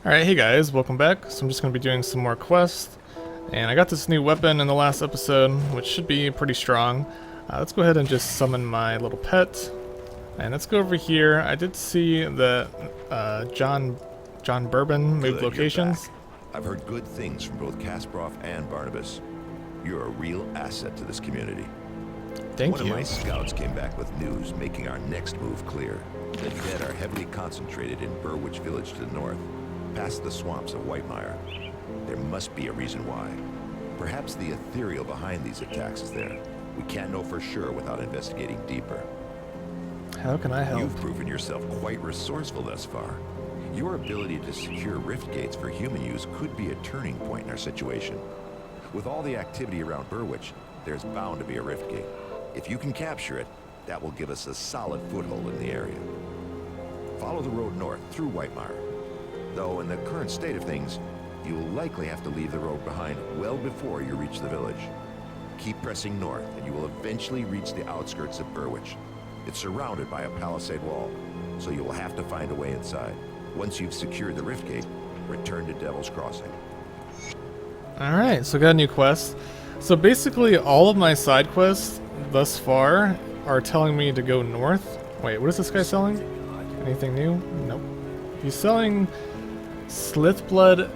Alright, hey guys, welcome back. So I'm just going to be doing some more quests. And I got this new weapon in the last episode, which should be pretty strong. Let's go ahead and just summon my little pet. And let's go over here. I did see that John Bourbon moved locations. I've heard good things from both Kasparov and Barnabas. You're a real asset to this community. Thank you. One of my scouts came back with news making our next move clear. The dead are heavily concentrated in Burwich Village to the north, past the swamps of Whitemire. There must be a reason why. Perhaps the ethereal behind these attacks is there. We can't know for sure without investigating deeper. How can I help? You've proven yourself quite resourceful thus far. Your ability to secure rift gates for human use could be a turning point in our situation. With all the activity around Burwich, there's bound to be a rift gate. If you can capture it, that will give us a solid foothold in the area. Follow the road north through Whitemire. Though in the current state of things, you'll likely have to leave the road behind well before you reach the village. Keep pressing north and you will eventually reach the outskirts of Burwich. It's surrounded by a palisade wall, so you will have to find a way inside. Once you've secured the rift gate, return to Devil's Crossing. Alright, so I got a new quest. So basically all of my side quests thus far are telling me to go north. Wait, what is this guy selling? Anything new? Nope. He's selling Slithblood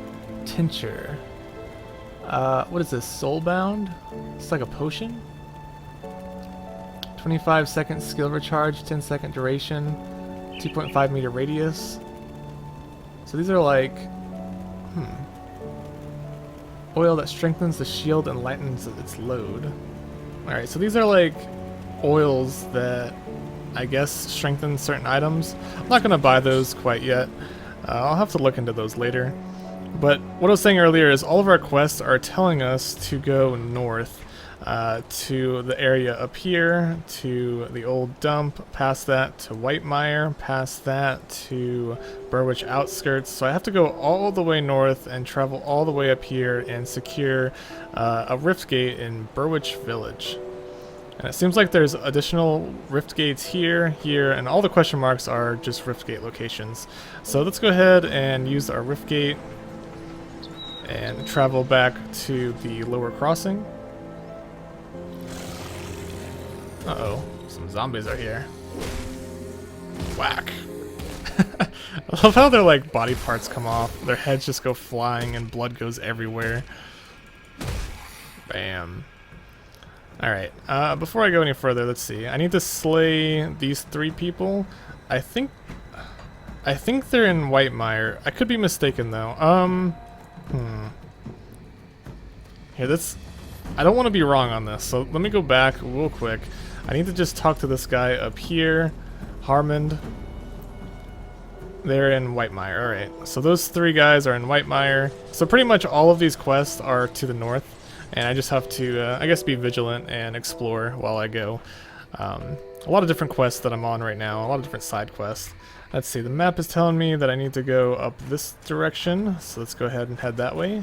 Tincture. What is this? Soulbound? It's like a potion? 25-second skill recharge, 10-second duration, 2.5 meter radius. So these are like... Oil that strengthens the shield and lightens its load. Alright, so these are like oils that I guess strengthen certain items. I'm not going to buy those quite yet. I'll have to look into those later. But what I was saying earlier is all of our quests are telling us to go north to the area up here, to the old dump, past that to Whitemire, past that to Burwich outskirts. So I have to go all the way north and travel all the way up here and secure a rift gate in Burwich Village. And it seems like there's additional rift gates here, here, and all the question marks are just rift gate locations. So let's go ahead and use our rift gate and travel back to the lower crossing. Uh-oh, some zombies are here. Whack. I love how their like body parts come off, their heads just go flying and blood goes everywhere. Bam. Alright, before I go any further, let's see. I need to slay these 3 people. I think they're in Whitemire. I could be mistaken though. Here, I don't want to be wrong on this, so let me go back real quick. I need to just talk to this guy up here, Harmond. They're in Whitemire. Alright, so those 3 guys are in Whitemire. So pretty much all of these quests are to the north. And I just have to, I guess, be vigilant and explore while I go. A lot of different quests that I'm on right now, a lot of different side quests. Let's see, the map is telling me that I need to go up this direction, so let's go ahead and head that way.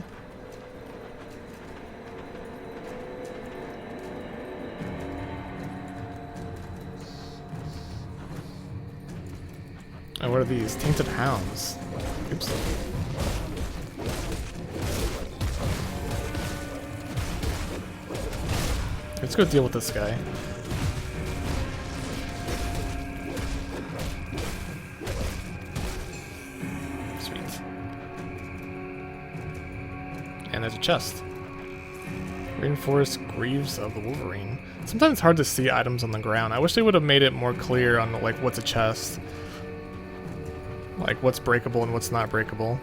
Oh, what are these? Tainted Hounds. Oops. Let's go deal with this guy. Sweet. And there's a chest. Reinforced Greaves of the Wolverine. Sometimes it's hard to see items on the ground. I wish they would have made it more clear on like what's a chest. Like what's breakable and what's not breakable.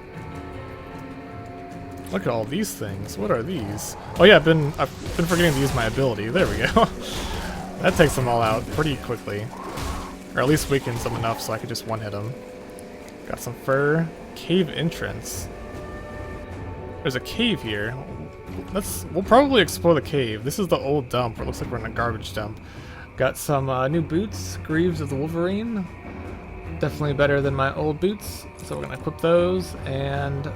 Look at all these things. What are these? Oh yeah, I've been forgetting to use my ability. There we go. That takes them all out pretty quickly. Or at least weakens them enough so I could just one-hit them. Got some fur. Cave entrance. There's a cave here. We'll probably explore the cave. This is the old dump. It looks like we're in a garbage dump. Got some new boots. Greaves of the Wolverine. Definitely better than my old boots. So we're gonna equip those and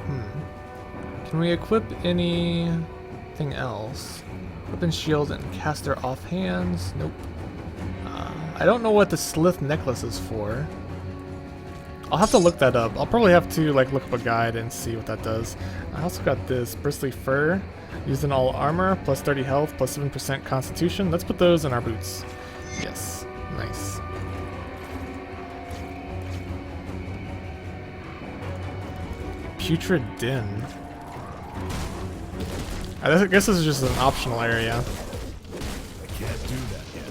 can we equip anything else? Weapon shield and caster off hands. Nope. I don't know what the Slith necklace is for. I'll have to look that up. I'll probably have to like look up a guide and see what that does. I also got this bristly fur, used in all armor, plus 30 health, plus 7% constitution. Let's put those in our boots. Yes, nice. Putrid Den. I guess this is just an optional area. I can't do that yet.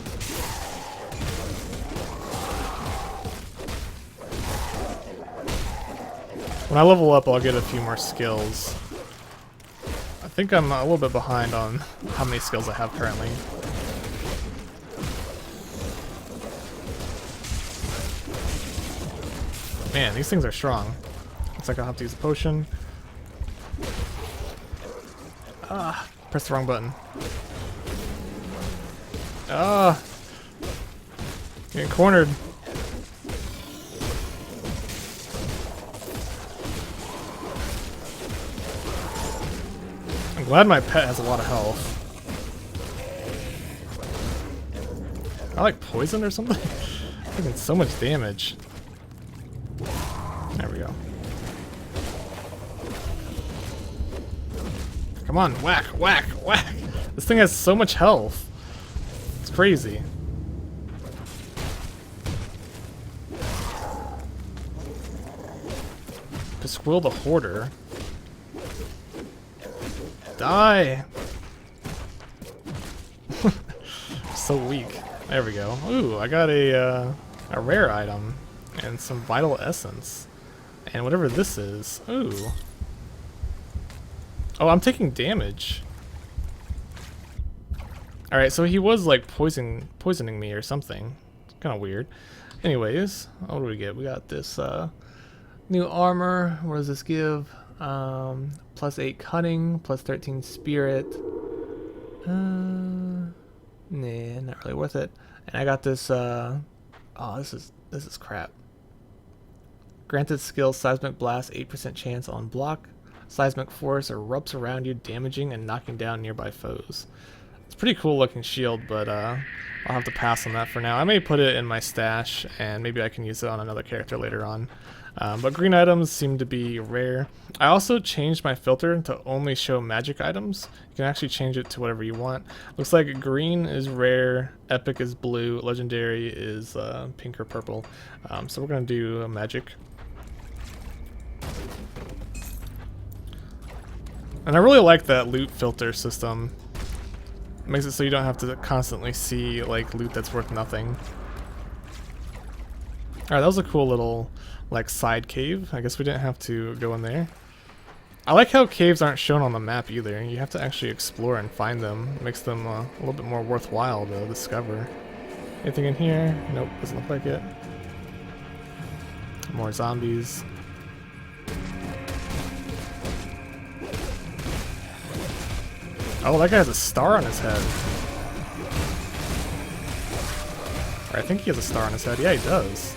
When I level up, I'll get a few more skills. I think I'm a little bit behind on how many skills I have currently. Man, these things are strong. Looks like I'll have to use a potion. Ah, press the wrong button. Ah, getting cornered. I'm glad my pet has a lot of health. I like poison or something? Taking so much damage. There we go. Come on, whack, whack, whack! This thing has so much health. It's crazy. Squill the Hoarder. Die! So weak. There we go. Ooh, I got a rare item and some vital essence. And whatever this is. Ooh. Oh, I'm taking damage. Alright, so he was like poisoning me or something. Kind of weird. Anyways, what do we get? We got this new armor. What does this give? Plus 8 cunning, plus 13 spirit. Nah, not really worth it. And I got this oh, this is crap. Granted skill, seismic blast, 8% chance on block. Seismic force erupts around you, damaging and knocking down nearby foes. It's a pretty cool looking shield, but I'll have to pass on that for now. I may put it in my stash, and maybe I can use it on another character later on. But green items seem to be rare. I also changed my filter to only show magic items. You can actually change it to whatever you want. Looks like green is rare, epic is blue, legendary is pink or purple. So we're going to do a magic. And I really like that loot filter system. It makes it so you don't have to constantly see like loot that's worth nothing. Alright, that was a cool little like side cave. I guess we didn't have to go in there. I like how caves aren't shown on the map either. You have to actually explore and find them. It makes them a little bit more worthwhile to discover. Anything in here? Nope, doesn't look like it. More zombies. Oh, that guy has a star on his head. Or I think he has a star on his head. Yeah, he does.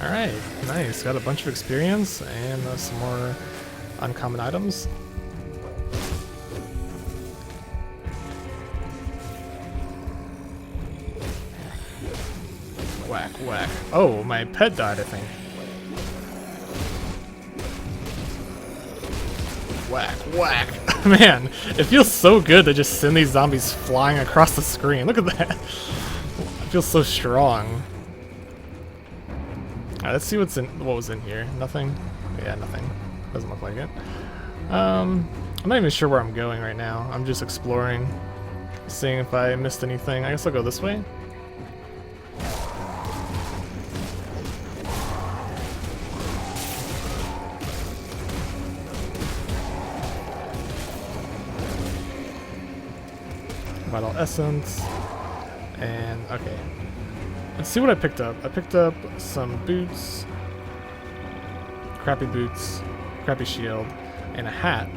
Alright, nice. Got a bunch of experience and some more uncommon items. Whack, whack. Oh, my pet died, I think. Whack, whack. Man, it feels so good to just send these zombies flying across the screen. Look at that. It feels so strong. Alright, let's see what was in here. Nothing? Yeah, nothing. Doesn't look like it. I'm not even sure where I'm going right now. I'm just exploring, seeing if I missed anything. I guess I'll go this way. Vital essence. And okay. Let's see what I picked up. I picked up some boots, crappy shield, and a hat.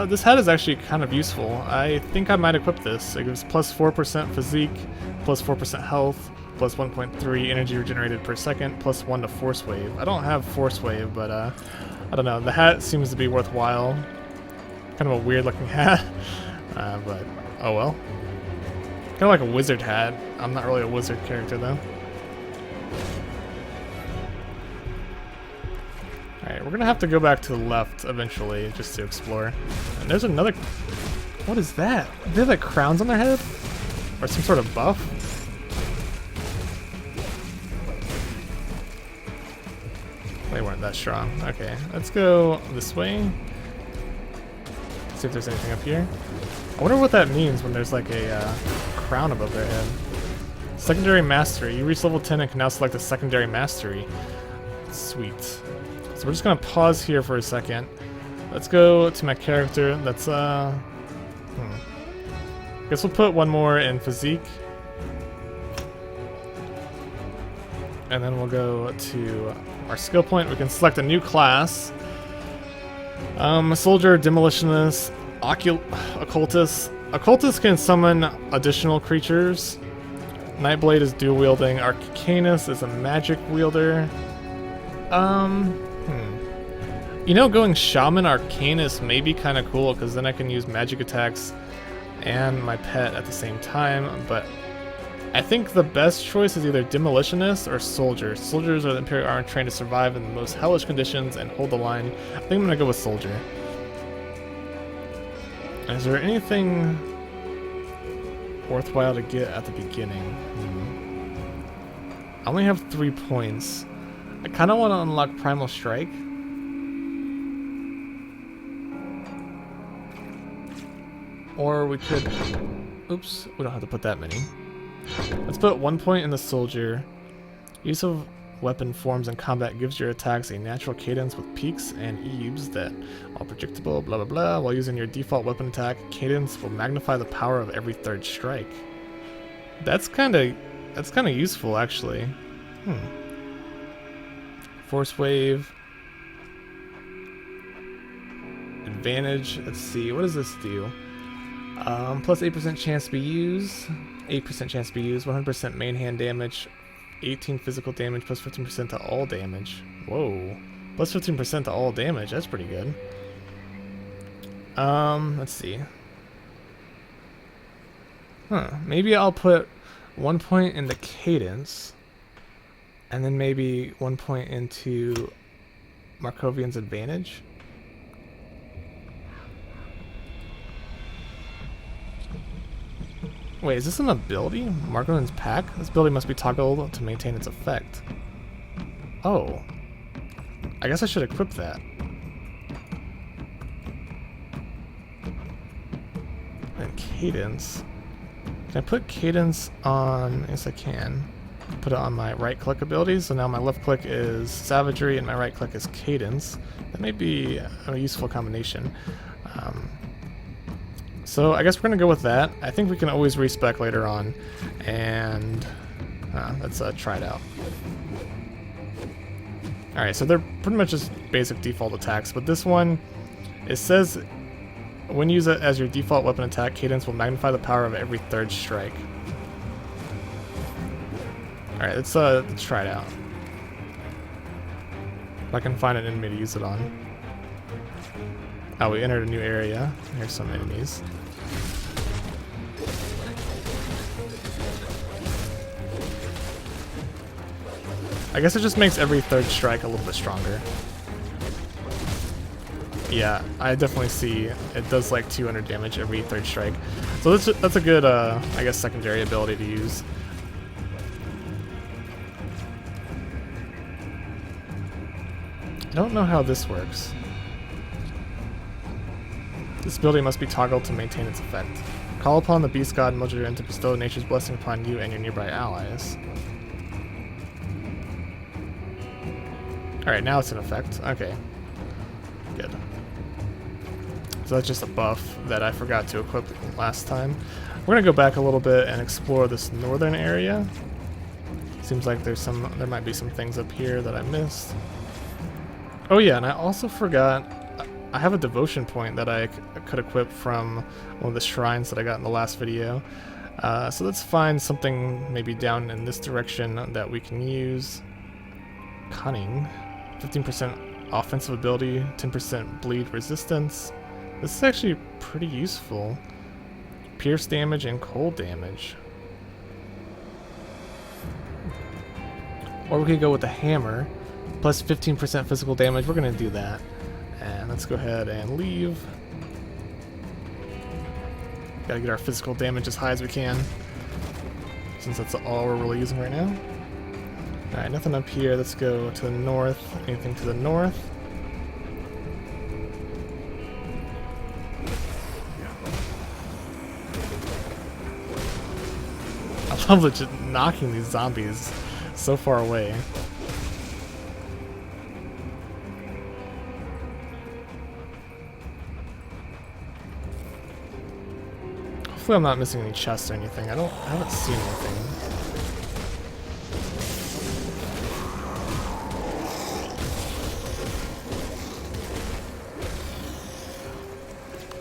This hat is actually kind of useful. I think I might equip this. It gives plus 4% physique, plus 4% health, plus 1.3 energy regenerated per second, plus 1 to force wave. I don't have force wave, but I don't know, the hat seems to be worthwhile. Kind of a weird looking hat, but oh well. Kind of like a wizard hat. I'm not really a wizard character though. Alright, we're gonna have to go back to the left eventually just to explore. And there's another... What is that? They have like crowns on their head? Or some sort of buff? They weren't that strong. Okay, let's go this way. See if there's anything up here. I wonder what that means when there's like a crown above their head. Secondary Mastery. You reach level 10 and can now select a Secondary Mastery. Sweet. So we're just gonna pause here for a second. Let's go to my character. That's Guess we'll put one more in Physique. And then we'll go to our skill point. We can select a new class. Soldier, Demolitionist, Occultist. Occultist can summon additional creatures. Nightblade is dual wielding. Arcanist is a magic wielder. You know, going Shaman Arcanist may be kind of cool because then I can use magic attacks and my pet at the same time, but I think the best choice is either Demolitionist or Soldier. Soldiers are the Imperial Army trained to survive in the most hellish conditions and hold the line. I think I'm gonna go with Soldier. Is there anything worthwhile to get at the beginning? I only have 3 points. I kind of want to unlock Primal Strike. Or we could... Oops, we don't have to put that many. Let's put 1 point in the Soldier. Use of weapon forms in combat gives your attacks a natural cadence with peaks and eaves that are predictable, blah blah blah. While using your default weapon attack, cadence will magnify the power of every third strike. That's kind of useful actually. Force Wave. Advantage. Let's see. What does this do? Plus 8% chance to be used. 8% chance to be used. 100% main hand damage. 18 physical damage. Plus 15% to all damage. Whoa. Plus 15% to all damage. That's pretty good. Let's see. Maybe I'll put 1 point in the cadence. And then maybe 1 point into Markovian's advantage. Wait, is this an ability? Markovian's pack? This ability must be toggled to maintain its effect. Oh. I guess I should equip that. And cadence. Can I put cadence on... Yes, I can. Put it on my right-click abilities. So now my left-click is savagery and my right-click is cadence. That may be a useful combination. So I guess we're going to go with that. I think we can always respec later on. And let's try it out. Alright, so they're pretty much just basic default attacks. But this one, it says when you use it as your default weapon attack, cadence will magnify the power of every third strike. Alright, let's try it out. If I can find an enemy to use it on. Oh, we entered a new area. Here's some enemies. I guess it just makes every third strike a little bit stronger. Yeah, I definitely see it does like 200 damage every third strike. So that's a good, I guess, secondary ability to use. I don't know how this works. This ability must be toggled to maintain its effect. Call upon the Beast God Mildred to bestow nature's blessing upon you and your nearby allies. Alright, now it's in effect. Okay. Good. So that's just a buff that I forgot to equip last time. We're gonna go back a little bit and explore this northern area. Seems like there might be some things up here that I missed. Oh yeah, and I also forgot, I have a devotion point that I could equip from one of the shrines that I got in the last video. So let's find something maybe down in this direction that we can use. Cunning. 15% offensive ability, 10% bleed resistance. This is actually pretty useful. Pierce damage and cold damage. Or we could go with the hammer, plus 15% physical damage. We're gonna do that. And let's go ahead and leave. Gotta get our physical damage as high as we can, since that's all we're really using right now. Alright, nothing up here. Let's go to the north. Anything to the north? I love legit knocking these zombies so far away. Hopefully I'm not missing any chests or anything. I haven't seen anything.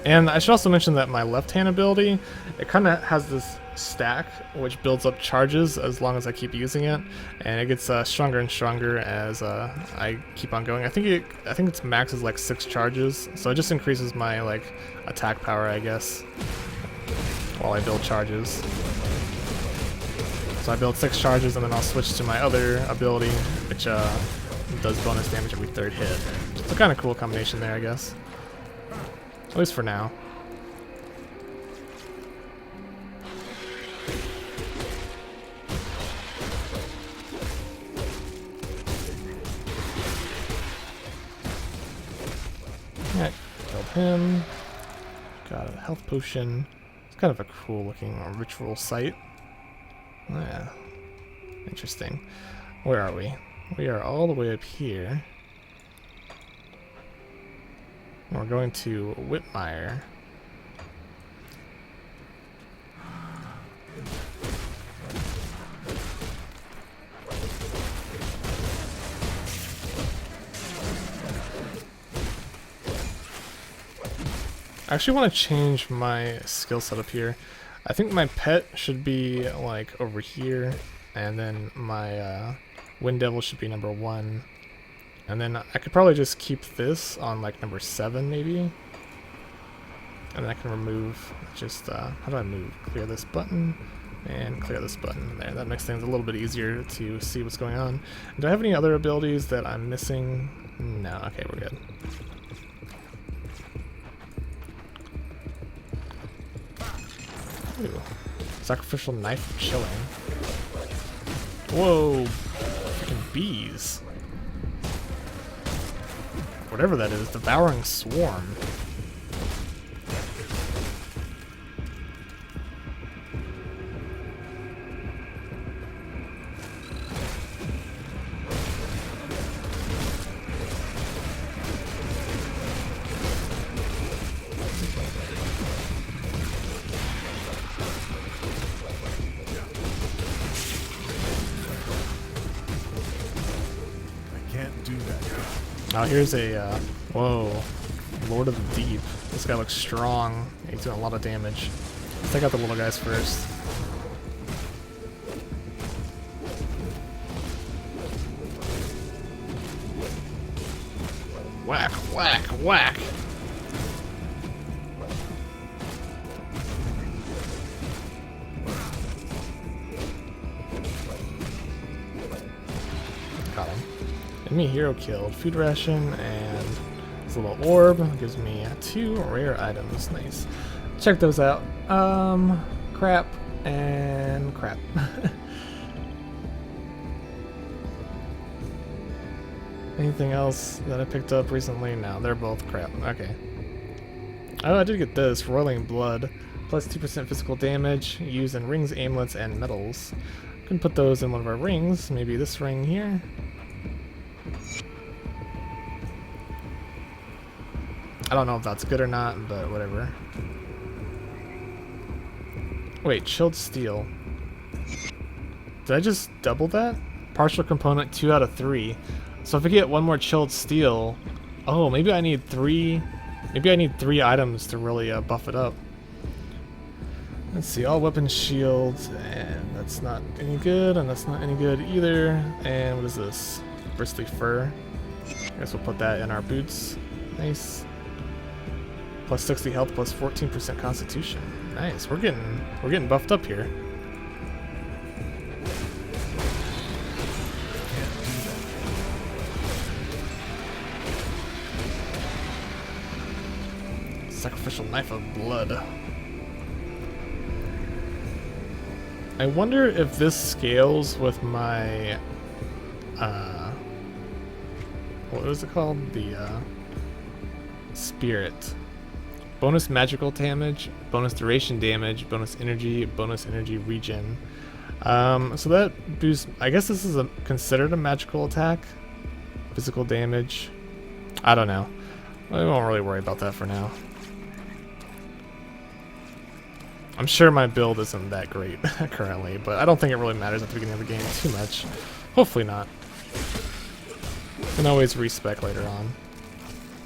And I should also mention that my left-hand ability, it kind of has this stack which builds up charges as long as I keep using it, and it gets stronger and stronger as I keep on going. I think its max is like 6 charges, so it just increases my like attack power, I guess, while I build charges. So I build 6 charges and then I'll switch to my other ability, which does bonus damage every 3rd hit. It's a kind of cool combination there, I guess. At least for now. Alright, killed him. Got a health potion. It's kind of a cool looking ritual site. Yeah. Interesting. Where are we? We are all the way up here. We're going to Whitmire. I actually want to change my skill set up here. I think my pet should be like over here, and then my Wind Devil should be number 1. And then I could probably just keep this on like number 7 maybe. And then I can remove just, how do I move? Clear this button and clear this button. There, that makes things a little bit easier to see what's going on. Do I have any other abilities that I'm missing? No, okay, we're good. Ooh, sacrificial knife of chilling. Whoa, freaking bees. Whatever that is, devouring swarm. I can't do that. Oh, here's a, whoa, Lord of the Deep. This guy looks strong. He's doing a lot of damage. Let's take out the little guys first. Whack, whack, whack! Got him. Enemy hero killed. Food ration and this little orb gives me 2 rare items. Nice. Check those out. Crap and crap. Anything else that I picked up recently? No, they're both crap. Okay. Oh, I did get this. Roiling Blood. Plus 2% physical damage. Used in rings, amulets, and medals. Can put those in one of our rings. Maybe this ring here. I don't know if that's good or not, but whatever. Wait, chilled steel. Did I just double that? Partial component 2 out of 3. So if I get 1 more chilled steel, oh, maybe I need 3. Maybe I need 3 items to really buff it up. Let's see, all weapon shields, and that's not any good, and that's not any good either. And what is this? Bristly fur. I guess we'll put that in our boots. Nice. Plus 60 health, plus 14% constitution. Nice. We're getting buffed up here. Sacrificial knife of blood. I wonder if this scales with my what was it called? The spirit. Bonus magical damage, bonus duration damage, bonus energy regen. So that boosts, I guess this is considered a magical attack. Physical damage. I don't know. I won't really worry about that for now. I'm sure my build isn't that great currently, but I don't think it really matters at the beginning of the game too much. Hopefully not. Can always respec later on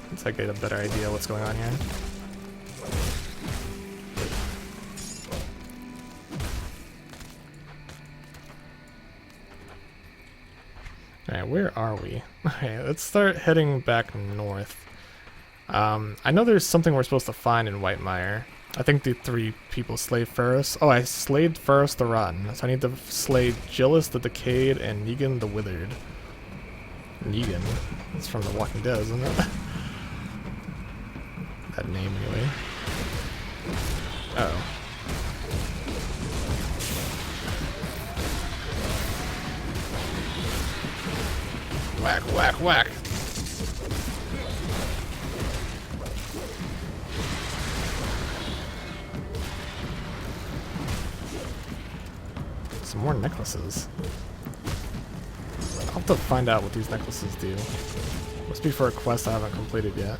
once I get a better idea what's going on here. Alright, where are we? Okay, let's start heading back north. I know there's something we're supposed to find in Whitemire. I think the 3 people slayed Farros. Oh, I slayed Farros the Rotten. So I need to slay Jillius the Decayed and Negan the Withered. Negan. It's from The Walking Dead, isn't it? That name, anyway. Uh-oh. Whack, whack, whack. Some more necklaces. I'll have to find out what these necklaces do. Must be for a quest I haven't completed yet.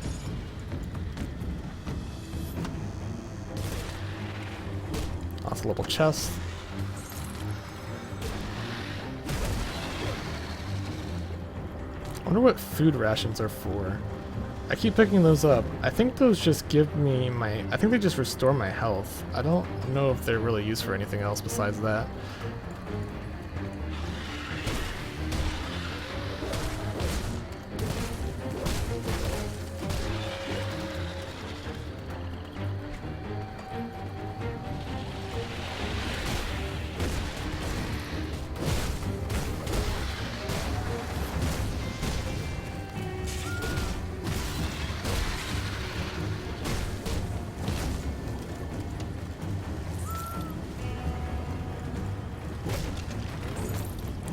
Lots of little chest. I wonder what food rations are for. I keep picking those up. I think those just give me my... I think they just restore my health. I don't know if they're really used for anything else besides that.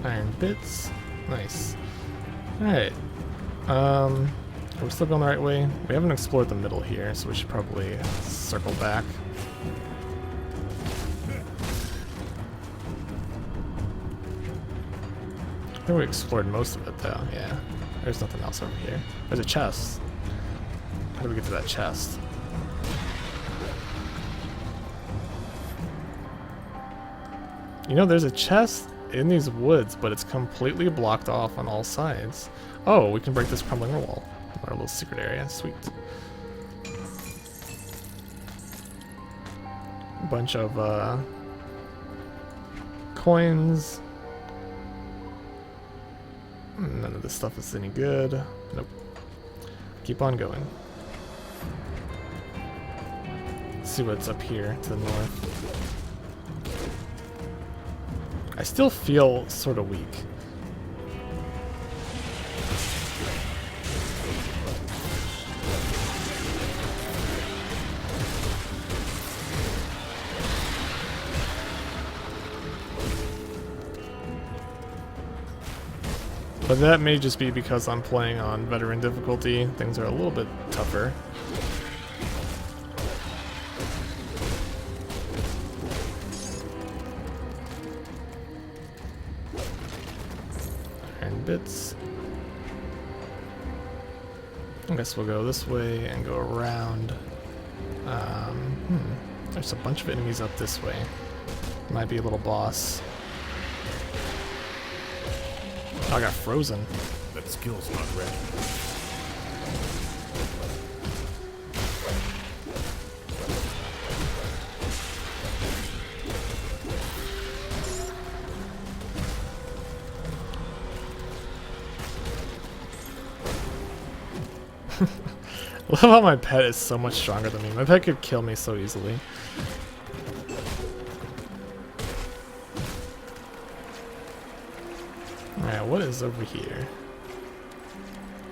Iron bits. Nice. Alright. Are we still going the right way? We haven't explored the middle here, so we should probably circle back. I think we explored most of it though, yeah. There's nothing else over here. There's a chest. How do we get to that chest? You know, there's a chest in these woods, but it's completely blocked off on all sides. Oh, we can break this crumbling wall. Our little secret area. Sweet. A bunch of coins. None of this stuff is any good. Nope. Keep on going. Let's see what's up here to the north. I still feel sort of weak. But that may just be because I'm playing on veteran difficulty. Things are a little bit tougher. Bits. I guess we'll go this way and go around. There's a bunch of enemies up this way. Might be a little boss. Oh, I got frozen. That skill's not ready. I love how my pet is so much stronger than me. My pet could kill me so easily. Alright, what is over here?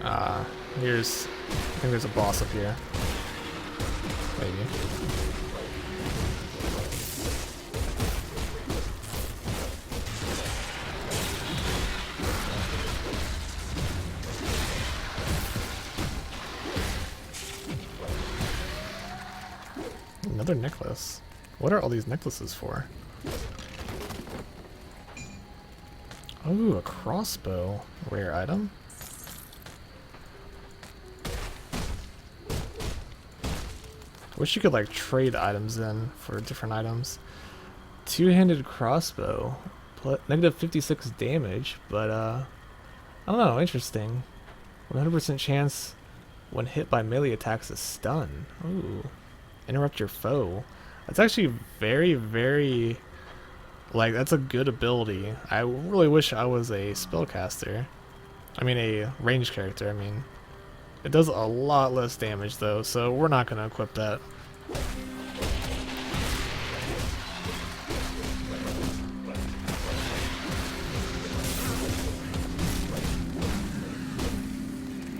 I think there's a boss up here. Maybe. Another necklace. What are all these necklaces for? Ooh, a crossbow. Rare item. Wish you could like trade items in for different items. Two-handed crossbow. Negative 56 damage, but I don't know, interesting. 100% chance when hit by melee attacks to stun. Ooh. Interrupt your foe. That's actually very, very... Like, that's a good ability. I really wish I was a spellcaster. I mean, a ranged character, I mean. It does a lot less damage, though, so we're not going to equip that.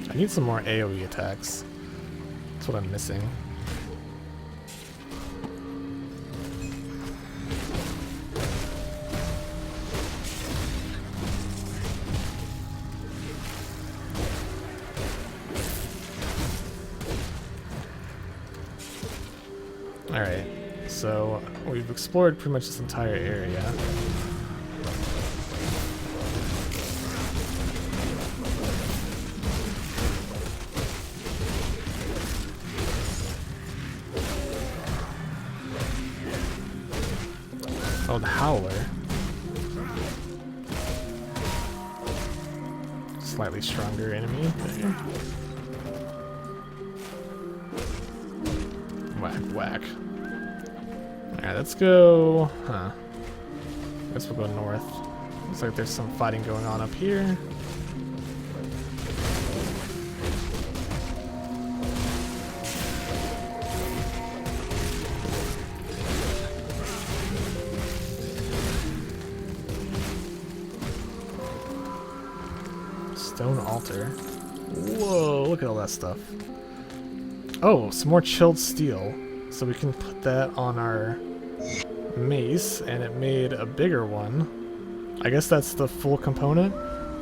I need some more AoE attacks. That's what I'm missing. Alright, so we've explored pretty much this entire area. Oh, the Howler. Slightly stronger enemy. There. Whack, whack. Alright, let's go... Huh. I guess we'll go north. Looks like there's some fighting going on up here. Stone altar. Whoa, look at all that stuff. Oh, some more chilled steel. So we can put that on our mace, and it made a bigger one. I guess that's the full component.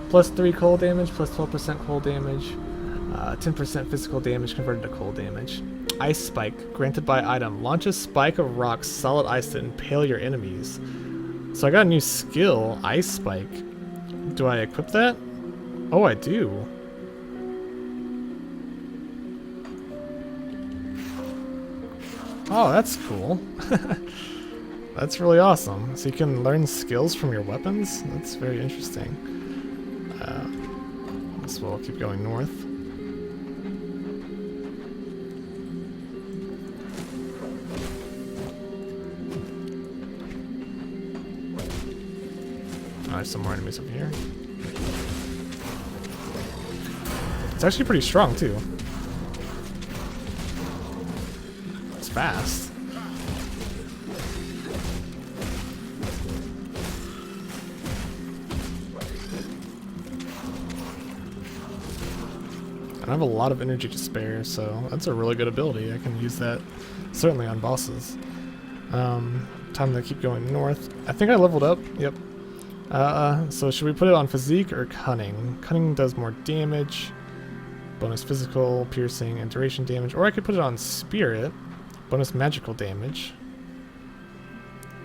Plus 3 cold damage, plus 12% cold damage, 10% physical damage converted to cold damage. Ice Spike, granted by item. Launch a spike of rocks, solid ice to impale your enemies. So I got a new skill, Ice Spike. Do I equip that? Oh, I do. Oh, that's cool. That's really awesome. So you can learn skills from your weapons? That's very interesting. I guess we'll keep going north. Oh, there's some more enemies up here. It's actually pretty strong, too. It's fast. I have a lot of energy to spare, so that's a really good ability. I can use that certainly on bosses. Time to keep going north. I think I leveled up. Yep. So should we put it on physique or cunning? Cunning does more damage. Bonus physical, piercing, and duration damage. Or I could put it on spirit. Bonus magical damage.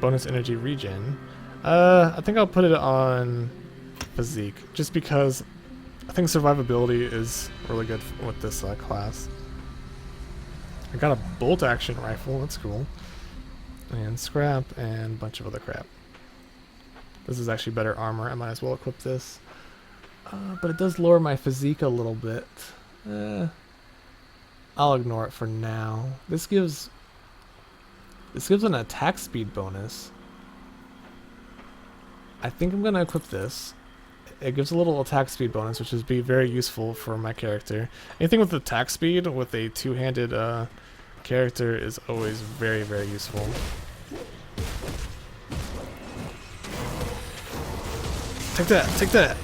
Bonus energy regen. I think I'll put it on physique, just because I think survivability is really good with this class. I got a bolt action rifle, that's cool. And scrap, and a bunch of other crap. This is actually better armor, I might as well equip this. But it does lower my physique a little bit. I'll ignore it for now. This gives an attack speed bonus. I think I'm gonna equip this. it gives a little attack speed bonus, which is be very useful for my character. Anything with attack speed with a two-handed character is always very, very useful. Take that! Take that!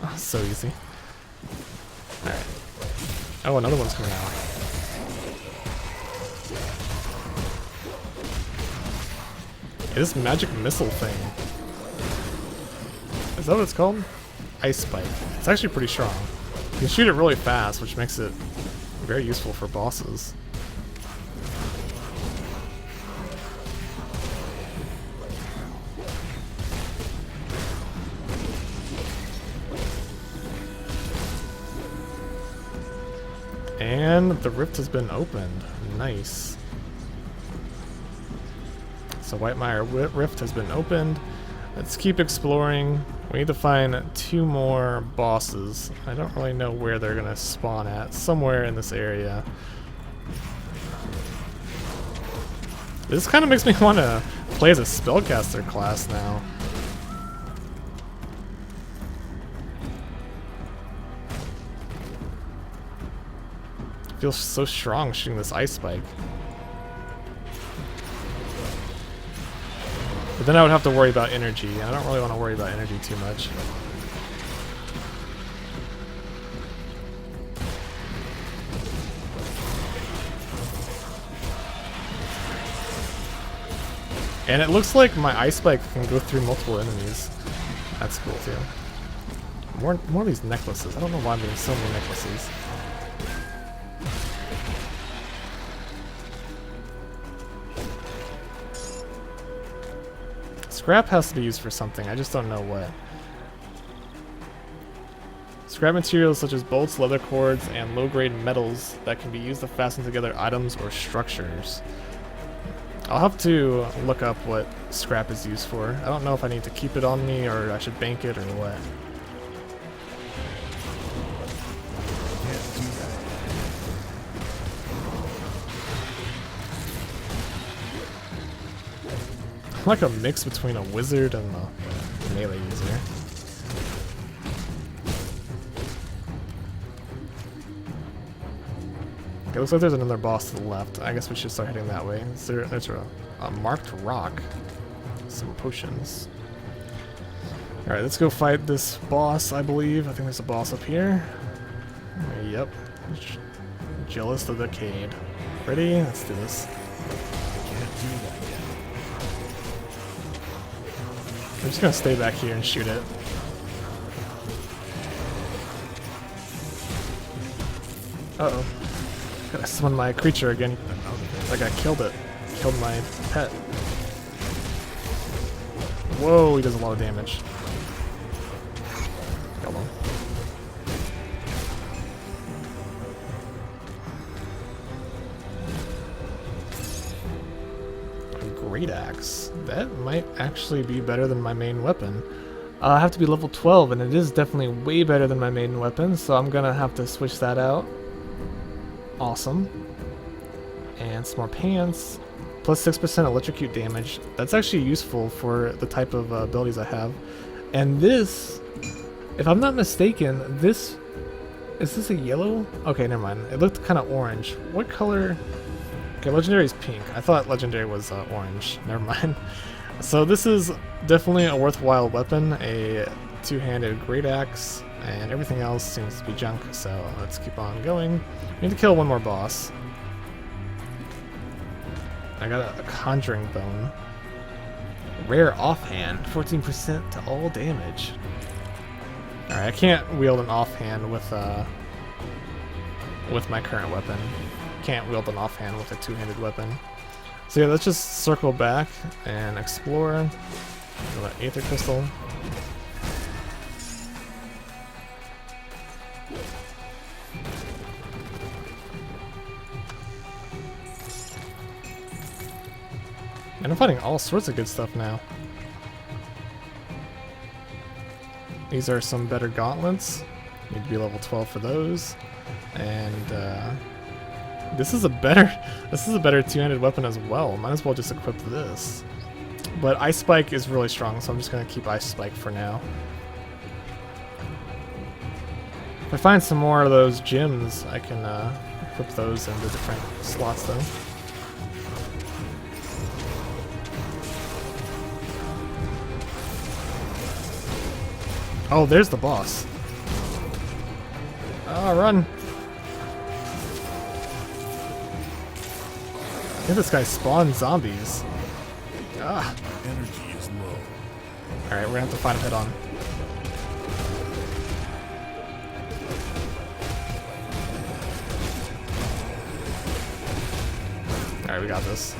Oh, so easy. Alright. Oh, another one's coming out. This magic missile thing. Is that what it's called? Ice Spike. It's actually pretty strong. You can shoot it really fast, which makes it very useful for bosses. And the rift has been opened. Nice. So Whitemire Rift has been opened. Let's keep exploring. We need to find 2 more bosses. I don't really know where they're gonna spawn at. Somewhere in this area. This kind of makes me want to play as a spellcaster class now. Feels so strong shooting this ice spike. But then I would have to worry about energy, and I don't really want to worry about energy too much. And it looks like my ice spike can go through multiple enemies. That's cool too. More of these necklaces. I don't know why I'm getting so many necklaces. Scrap has to be used for something, I just don't know what. Scrap materials such as bolts, leather cords, and low-grade metals that can be used to fasten together items or structures. I'll have to look up what scrap is used for. I don't know if I need to keep it on me or I should bank it or what. I'm like a mix between a wizard and a melee user. Okay, looks like there's another boss to the left. I guess we should start heading that way. There's a marked rock. Some potions. Alright, let's go fight this boss, I believe. I think there's a boss up here. Yep. Jillius the Decayed. Ready? Let's do this. I'm just gonna stay back here and shoot it. Uh-oh. Gotta summon my creature again. Like I killed it. Killed my pet. Whoa, he does a lot of damage. Killed him. Great axe. That might actually be better than my main weapon. I have to be level 12, and it is definitely way better than my main weapon, so I'm gonna have to switch that out. Awesome. And some more pants. Plus 6% electrocute damage. That's actually useful for the type of abilities I have. And this, if I'm not mistaken, this... Is this a yellow? Okay, never mind. It looked kind of orange. What color... Okay, legendary is pink. I thought legendary was orange. Never mind. So this is definitely a worthwhile weapon, a two-handed great axe, and everything else seems to be junk, so let's keep on going. We need to kill one more boss. I got a conjuring bone. Rare offhand, 14% to all damage. Alright, I can't wield an offhand with my current weapon. Can't wield an offhand with a two-handed weapon. So yeah, let's just circle back and explore. Aether crystal. And I'm finding all sorts of good stuff now. These are some better gauntlets. Need to be level 12 for those. And this is a better two-handed weapon as well. Might as well just equip this. But Ice Spike is really strong, so I'm just gonna keep Ice Spike for now. If I find some more of those gems, I can equip those into different slots though. Oh, there's the boss. Oh, run! I think this guy spawned zombies. Ah. Energy is low. Alright, we're gonna have to fight him head on. Alright, we got this.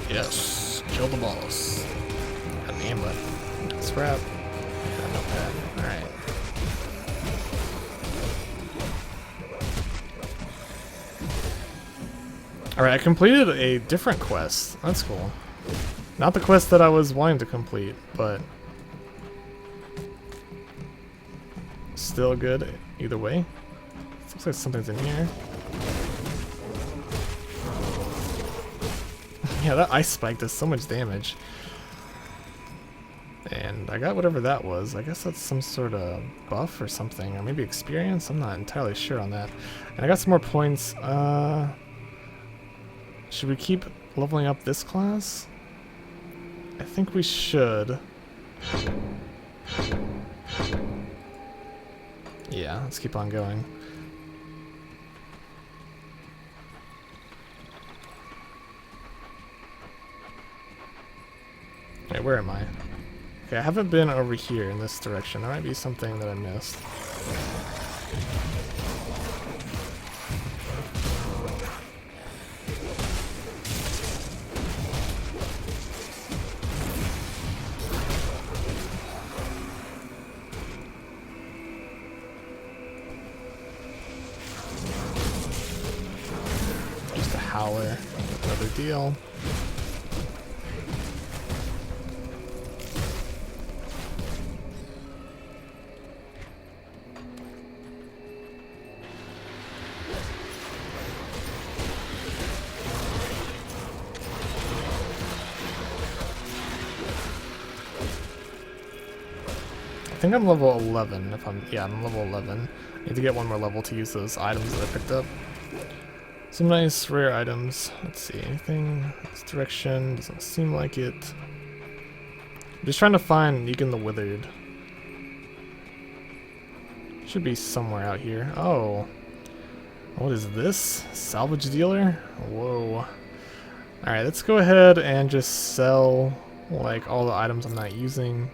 Yes, kill the boss. Got an amulet. Scrap. Got no pad. Alright. Alright, I completed a different quest. That's cool. Not the quest that I was wanting to complete, but still good either way. Looks like something's in here. Yeah, that ice spike does so much damage. And I got whatever that was. I guess that's some sort of buff or something, or maybe experience. I'm not entirely sure on that. And I got some more points. Should we keep leveling up this class? I think we should. Yeah, let's keep on going. Wait, where am I? Okay, I haven't been over here in this direction. There might be something that I missed. Just a howler, another deal. I think I'm level 11 if I'm level 11. Need to get one more level to use those items that I picked up. Some nice rare items. Let's see, anything this direction? Doesn't seem like it. I'm just trying to find Negan the Withered. Should be somewhere out here. Oh. What is this? Salvage dealer? Whoa. Alright, let's go ahead and just sell like all the items I'm not using.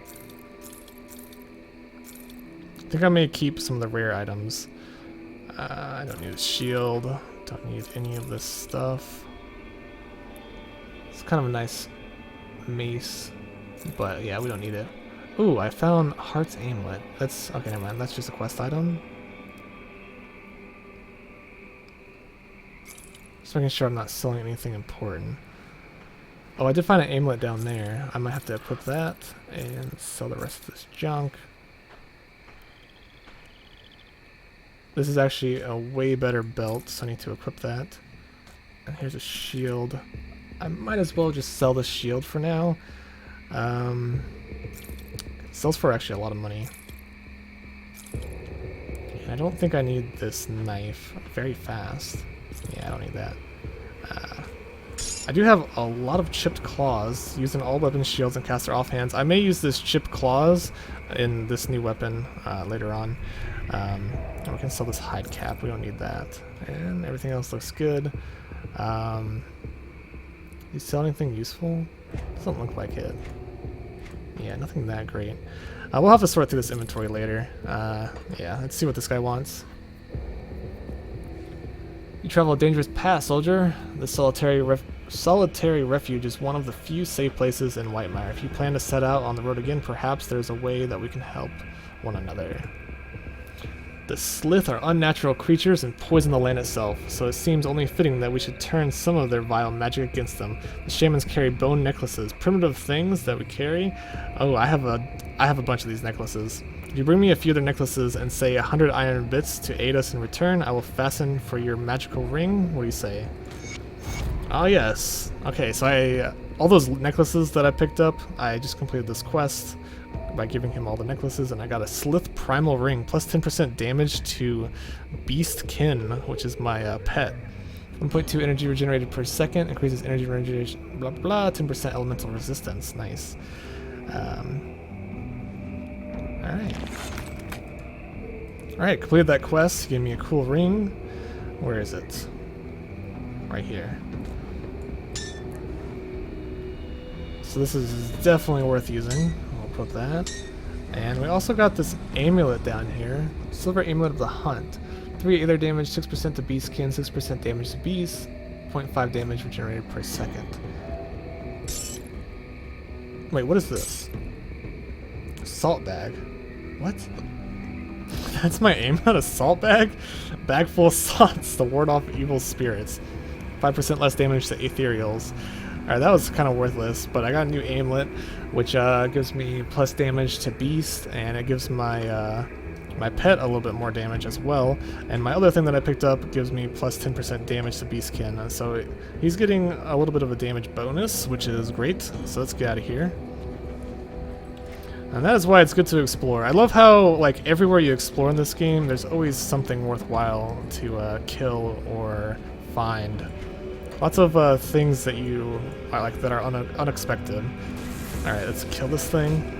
I think I may keep some of the rare items. I don't need a shield. Don't need any of this stuff. It's kind of a nice mace, but yeah, we don't need it. Ooh, I found Heart's Amulet. That's okay, never mind. That's just a quest item. Just making sure I'm not selling anything important. Oh, I did find an amulet down there. I might have to equip that and sell the rest of this junk. This is actually a way better belt, so I need to equip that. And here's a shield. I might as well just sell the shield for now. It sells for actually a lot of money. And I don't think I need this knife very fast. Yeah, I don't need that. I do have a lot of chipped claws. Using all weapon shields and caster offhands. I may use this chipped claws in this new weapon later on. And we can sell this hide cap. We don't need that. And everything else looks good. You sell anything useful? Doesn't look like it. Yeah, nothing that great. We'll have to sort through this inventory later. Yeah, let's see what this guy wants. You travel a dangerous path, soldier. The solitary refuge is one of the few safe places in Whitemire. If you plan to set out on the road again, perhaps there's a way that we can help one another. The Slith are unnatural creatures and poison the land itself, so it seems only fitting that we should turn some of their vile magic against them. The shamans carry bone necklaces, primitive things that we carry. Oh, I have a bunch of these necklaces. If you bring me a few of their necklaces and say 100 iron bits to aid us in return, I will fasten for your magical ring. What do you say? Oh yes. Okay, so all those necklaces that I picked up, I just completed this quest by giving him all the necklaces, and I got a Slith Primal Ring, plus 10% damage to Beast Kin, which is my pet. 1.2 energy regenerated per second, increases energy regeneration, blah blah, 10% elemental resistance. Nice. Alright. Alright, completed that quest, gave me a cool ring. Where is it? Right here. So this is definitely worth using. We'll put that. And we also got this amulet down here. Silver Amulet of the Hunt. 3 Aether damage, 6% to beast kin, 6% damage to beast, 0.5 damage regenerated per second. Wait, what is this? Salt bag. What? That's my amulet, a salt bag? Bag full of salts to ward off evil spirits. 5% less damage to ethereals. Alright, that was kind of worthless, but I got a new amulet, which gives me plus damage to beast, and it gives my my pet a little bit more damage as well. And my other thing that I picked up gives me plus 10% damage to beastkin, and so he's getting a little bit of a damage bonus, which is great. So let's get out of here. And that is why it's good to explore. I love how, like, everywhere you explore in this game, there's always something worthwhile to kill or find. Lots of things that you like that are unexpected. Alright, let's kill this thing.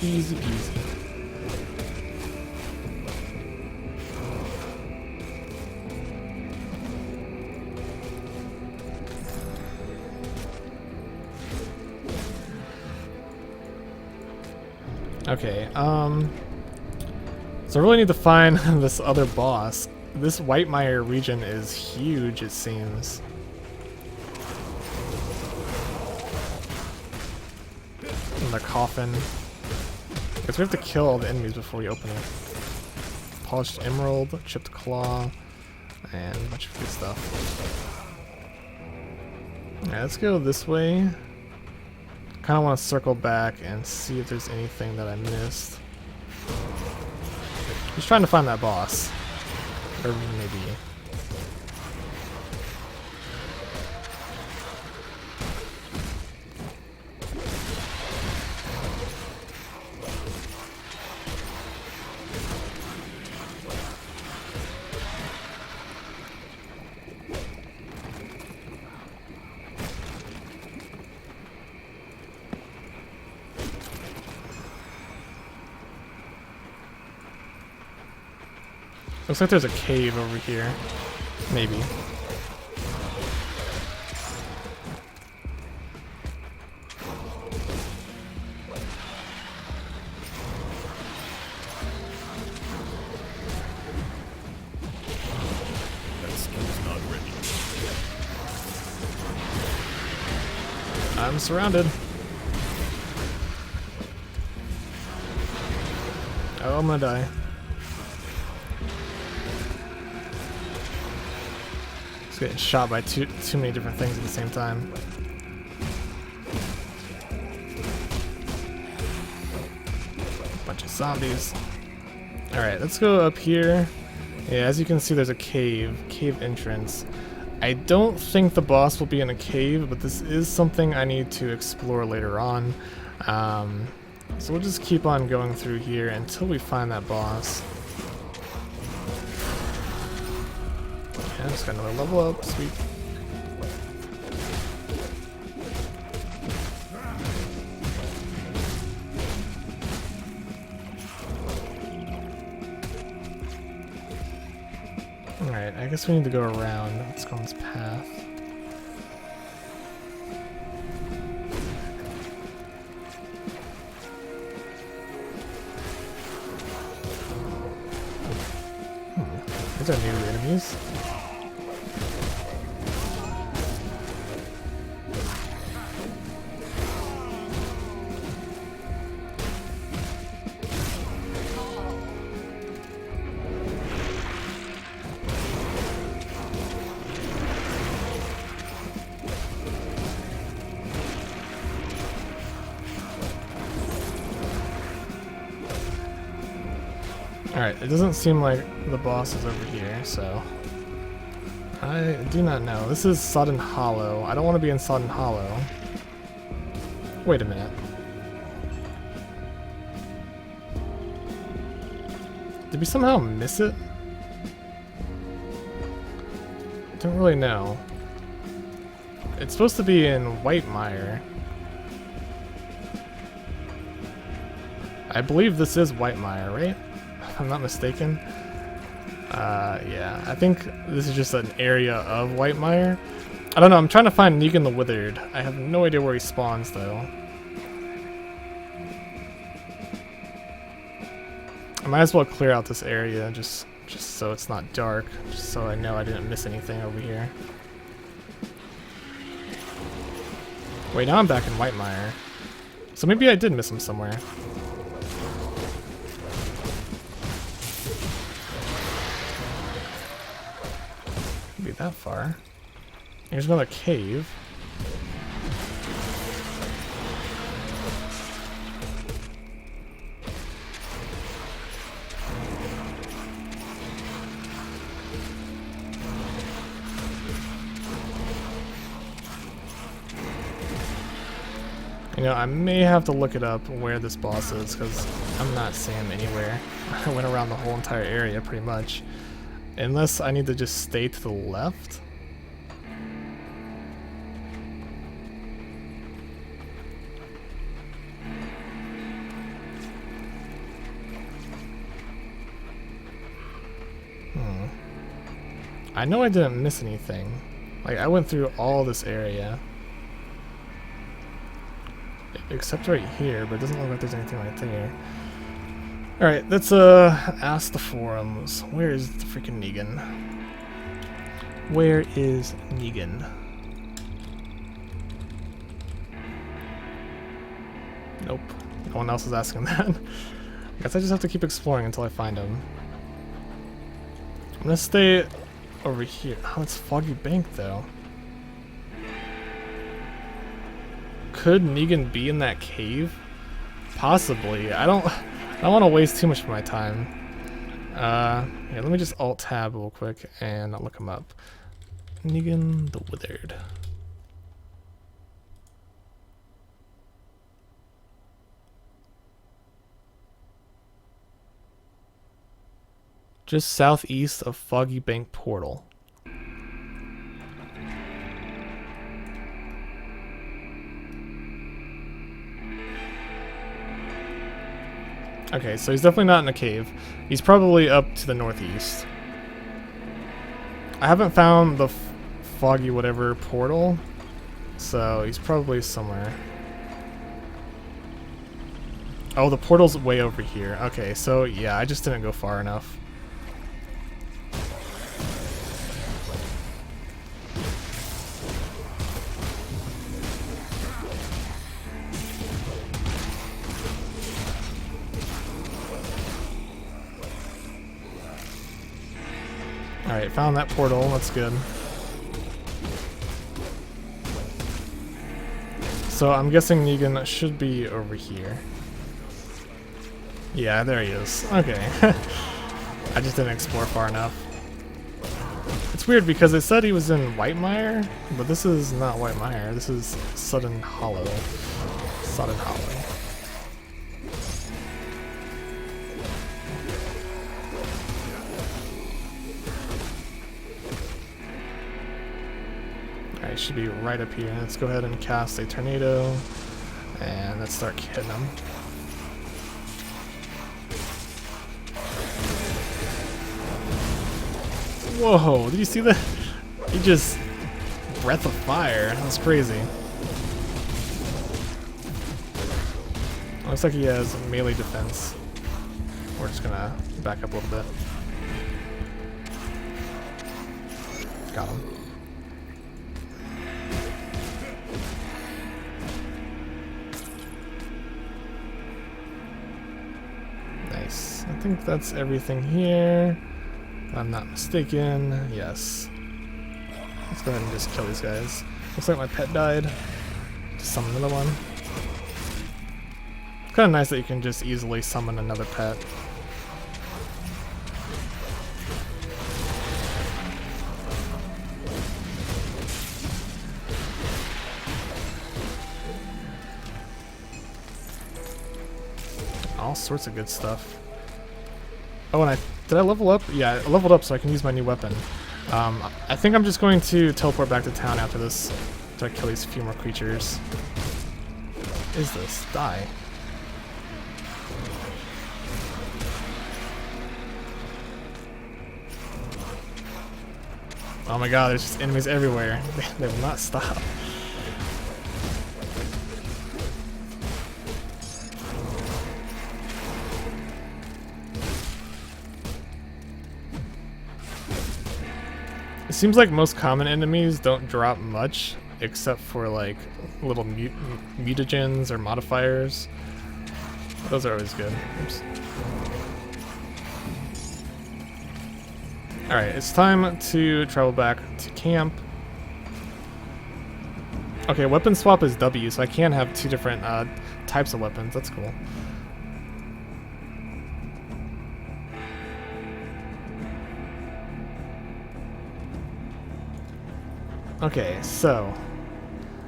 Easy peasy. Okay, so I really need to find this other boss. This Whitemire region is huge, it seems. And the coffin. Because we have to kill all the enemies before we open it. Polished emerald, chipped claw, and a bunch of good stuff. Alright, let's go this way. Kind of want to circle back and see if there's anything that I missed. Just trying to find that boss. Or maybe... Looks like there's a cave over here. Maybe. That skill's not ready. I'm surrounded. Oh, I'm gonna die. Just getting shot by too many different things at the same time. Bunch of zombies. Alright, let's go up here. Yeah, as you can see, there's a cave entrance. I don't think the boss will be in a cave, but this is something I need to explore later on. So we'll just keep on going through here until we find that boss. Yeah, just got another level up, sweet. Alright, I guess we need to go around. Let's go on this path. These are new enemies. Alright, it doesn't seem like the boss is over here, so... I do not know. This is Sodden Hollow. I don't want to be in Sodden Hollow. Wait a minute. Did we somehow miss it? Don't really know. It's supposed to be in Whitemire. I believe this is Whitemire, right? If I'm not mistaken. Yeah, I think this is just an area of Whitemire. I don't know, I'm trying to find Negan the Withered. I have no idea where he spawns, though. I might as well clear out this area, just so it's not dark, just so I know I didn't miss anything over here. Wait, now I'm back in Whitemire. So maybe I did miss him somewhere. Be that far. Here's another cave. You know, I may have to look it up where this boss is, because I'm not seeing him anywhere. I went around the whole entire area pretty much. Unless I need to just stay to the left. I know I didn't miss anything. Like, I went through all this area. Except right here, but it doesn't look like there's anything right there. Alright, let's ask the forums. Where is the freaking Negan? Where is Negan? Nope. No one else is asking that. I guess I just have to keep exploring until I find him. I'm gonna stay over here. Oh, it's Foggy Bank though. Could Negan be in that cave? Possibly. I don't want to waste too much of my time. Yeah, let me just Alt-Tab real quick and look him up. Negan the Withered. Just southeast of Foggy Bank Portal. Okay, so he's definitely not in a cave. He's probably up to the northeast. I haven't found the Foggy whatever portal, so he's probably somewhere. Oh, the portal's way over here. Okay, so yeah, I just didn't go far enough. Alright, found that portal, that's good. So I'm guessing Negan should be over here. Yeah, there he is. Okay. I just didn't explore far enough. It's weird because it said he was in Whitemire, but this is not Whitemire, this is Sodden Hollow. Sodden Hollow. Alright, should be right up here. Let's go ahead and cast a tornado, and let's start hitting him. Whoa, did you see that? He just... Breath of fire. That was crazy. Looks like he has melee defense. We're just gonna back up a little bit. Got him. Nice. I think that's everything here. If I'm not mistaken. Yes. Let's go ahead and just kill these guys. Looks like my pet died. Just summon another one. It's kind of nice that you can just easily summon another pet. All sorts of good stuff. Oh, and did I level up? Yeah, I leveled up so I can use my new weapon. I think I'm just going to teleport back to town after this to kill these few more creatures. What is this? Die. Oh my god, there's just enemies everywhere. They will not stop. It seems like most common enemies don't drop much, except for like little mutagens or modifiers. Those are always good. Oops. Alright, it's time to travel back to camp. Okay, weapon swap is W, so I can have two different types of weapons. That's cool. Okay, so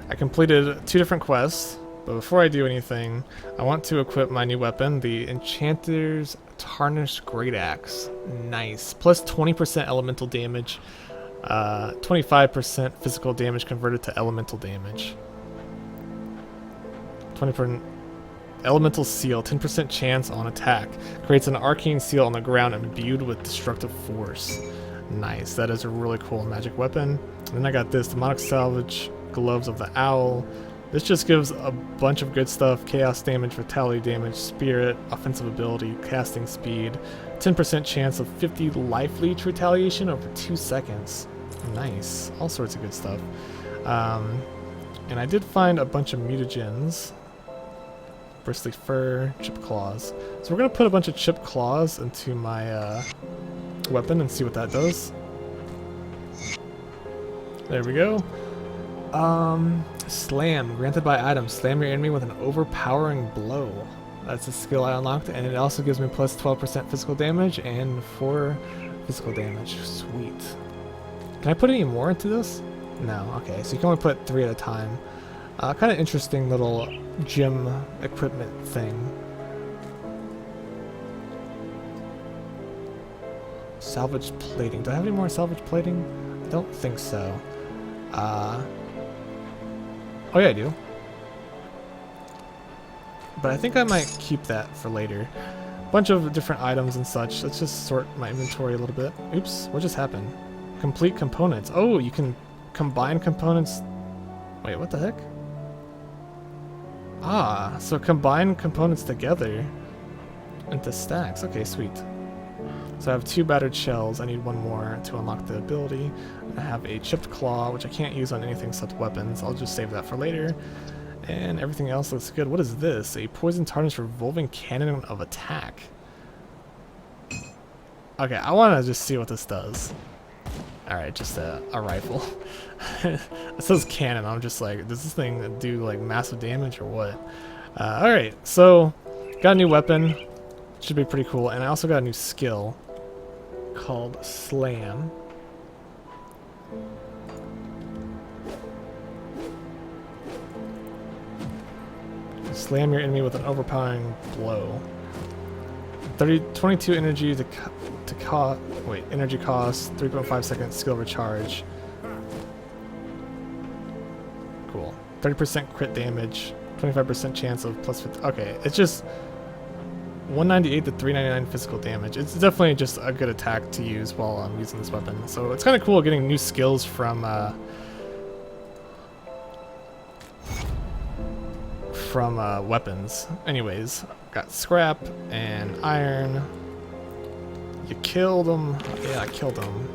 I completed 2 different quests, but before I do anything, I want to equip my new weapon, the Enchanter's Tarnished Great Axe. Nice. Plus 20% elemental damage, 25% physical damage converted to elemental damage. 20% elemental seal, 10% chance on attack. Creates an arcane seal on the ground imbued with destructive force. Nice. That is a really cool magic weapon. And then I got this demonic salvage gloves of the owl. This just gives a bunch of good stuff: chaos damage, vitality damage, spirit, offensive ability, casting speed, 10% chance of 50 life leech retaliation over 2 seconds. Nice. All sorts of good stuff. And I did find a bunch of mutagens. Bristly fur, chip claws. So we're gonna put a bunch of chip claws into my weapon and see what that does. There we go. Slam. Granted by item. Slam your enemy with an overpowering blow. That's a skill I unlocked, and it also gives me plus 12% physical damage and 4 physical damage. Sweet. Can I put any more into this? No. Okay, so you can only put 3 at a time. Kind of interesting little gym equipment thing. Salvage plating. Do I have any more salvage plating? I don't think so. Oh yeah, I do. But I think I might keep that for later. Bunch of different items and such. Let's just sort my inventory a little bit. Oops, what just happened? Complete components. Oh, you can combine components. Wait, what the heck? Ah, so combine components together into stacks. Okay, sweet. So I have 2 battered shells. I need 1 more to unlock the ability. I have a chipped claw, which I can't use on anything except weapons. I'll just save that for later. And everything else looks good. What is this? A poison tarnished revolving cannon of attack. Okay, I want to just see what this does. Alright, just a rifle. It says cannon. I'm just like, does this thing do like massive damage or what? Alright, so got a new weapon. Should be pretty cool. And I also got a new skill called Slam. Slam your enemy with an overpowering blow. 22 energy energy cost, 3.5 seconds skill recharge. Cool. 30% crit damage, 25% chance of plus 50. Okay, it's just 198 to 399 physical damage. It's definitely just a good attack to use while I'm using this weapon. So it's kind of cool getting new skills from weapons. Anyways, got scrap and iron. You killed them. Yeah, I killed them.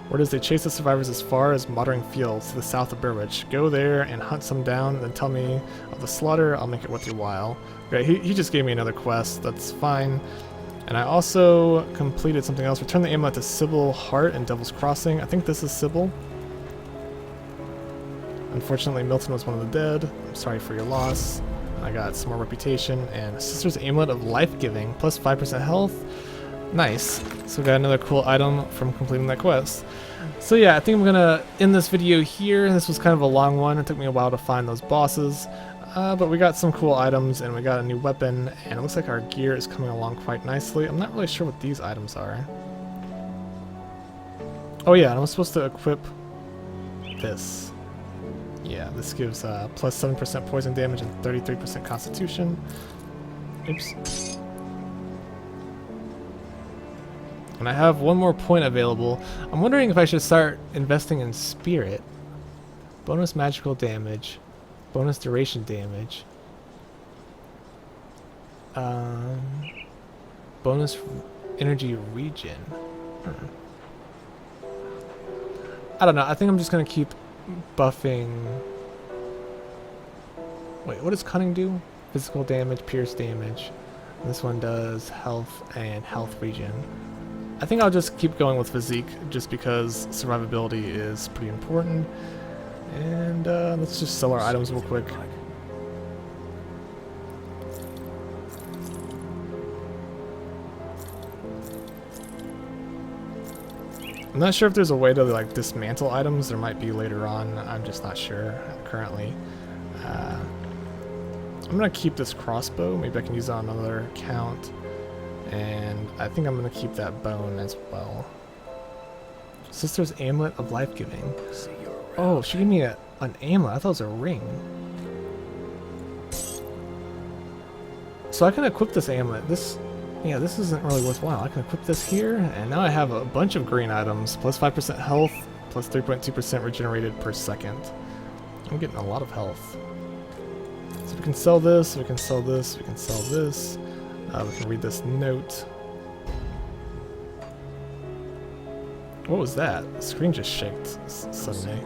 Where does they chase the survivors as far as Mottering Fields to the south of Burwich? Go there and hunt some down, then tell me of the slaughter. I'll make it worth your while. Okay, he just gave me another quest. That's fine. And I also completed something else. Return the amulet to Sybil Hart and Devil's Crossing. I think this is Sybil. Unfortunately, Milton was one of the dead. I'm sorry for your loss. I got some more reputation and Sister's Amulet of Life-Giving, plus 5% health. Nice. So we got another cool item from completing that quest. So yeah, I think I'm gonna end this video here. This was kind of a long one. It took me a while to find those bosses. But we got some cool items and we got a new weapon, and it looks like our gear is coming along quite nicely. I'm not really sure what these items are. Oh yeah, and I'm supposed to equip this. Yeah, this gives plus 7% poison damage and 33% constitution. Oops. And I have one more point available. I'm wondering if I should start investing in spirit. Bonus magical damage. Bonus duration damage. Bonus energy regen. I don't know. I think I'm just going to keep buffing. Wait, what does cunning do? Physical damage, pierce damage. This one does health and health regen. I think I'll just keep going with physique just because survivability is pretty important. And let's just sell our items real quick. I'm not sure if there's a way to like dismantle items. There might be later on. I'm just not sure currently. I'm gonna keep this crossbow. Maybe I can use it on another account. And I think I'm gonna keep that bone as well. Sister's Amulet of Life Giving. Oh, she gave me an amulet. I thought it was a ring. So I can equip this amulet. This isn't really worthwhile. I can equip this here, and now I have a bunch of green items. Plus 5% health, plus 3.2% regenerated per second. I'm getting a lot of health. So we can sell this, we can sell this, we can sell this. We can read this note. What was that? The screen just shaked suddenly.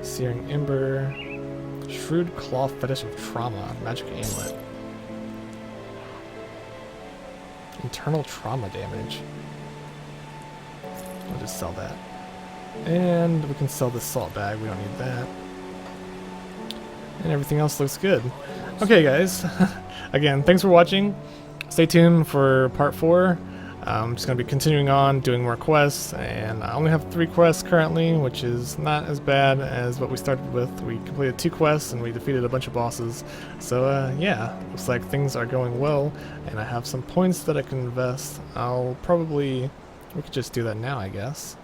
Searing Ember. Shrewd Claw Fetish of Trauma. Magic Amulet. Internal trauma damage. I'll just sell that. And we can sell this salt bag. We don't need that. And everything else looks good. Okay, guys. Again, thanks for watching. Stay tuned for part 4. I'm just going to be continuing on doing more quests, and I only have 3 quests currently, which is not as bad as what we started with. We completed 2 quests and we defeated a bunch of bosses. So yeah, looks like things are going well, and I have some points that I can invest. We could just do that now, I guess.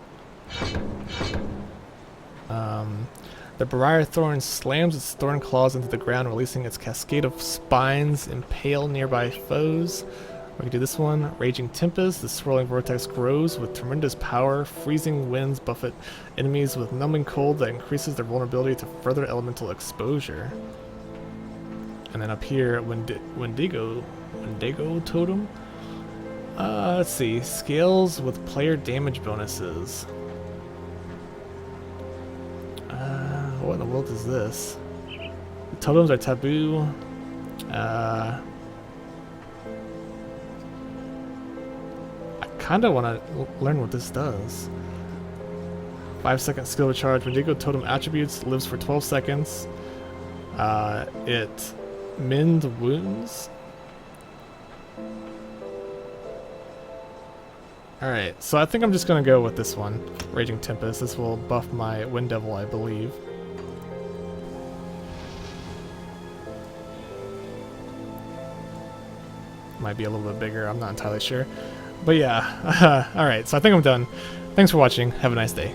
The Briar Thorn slams its thorn claws into the ground, releasing its cascade of spines, impale nearby foes. We can do this one. Raging Tempest. The swirling vortex grows with tremendous power. Freezing winds buffet enemies with numbing cold that increases their vulnerability to further elemental exposure. And then up here, Wendigo Totem. Let's see. Scales with player damage bonuses. What in the world is this? The totems are taboo. I kinda wanna learn what this does. 5-second skill recharge. Wendigo Totem attributes. Lives for 12 seconds. It mends wounds. Alright, so I think I'm just gonna go with this one. Raging Tempest. This will buff my Wind Devil, I believe. Might be a little bit bigger, I'm not entirely sure. But yeah, alright, so I think I'm done. Thanks for watching, have a nice day.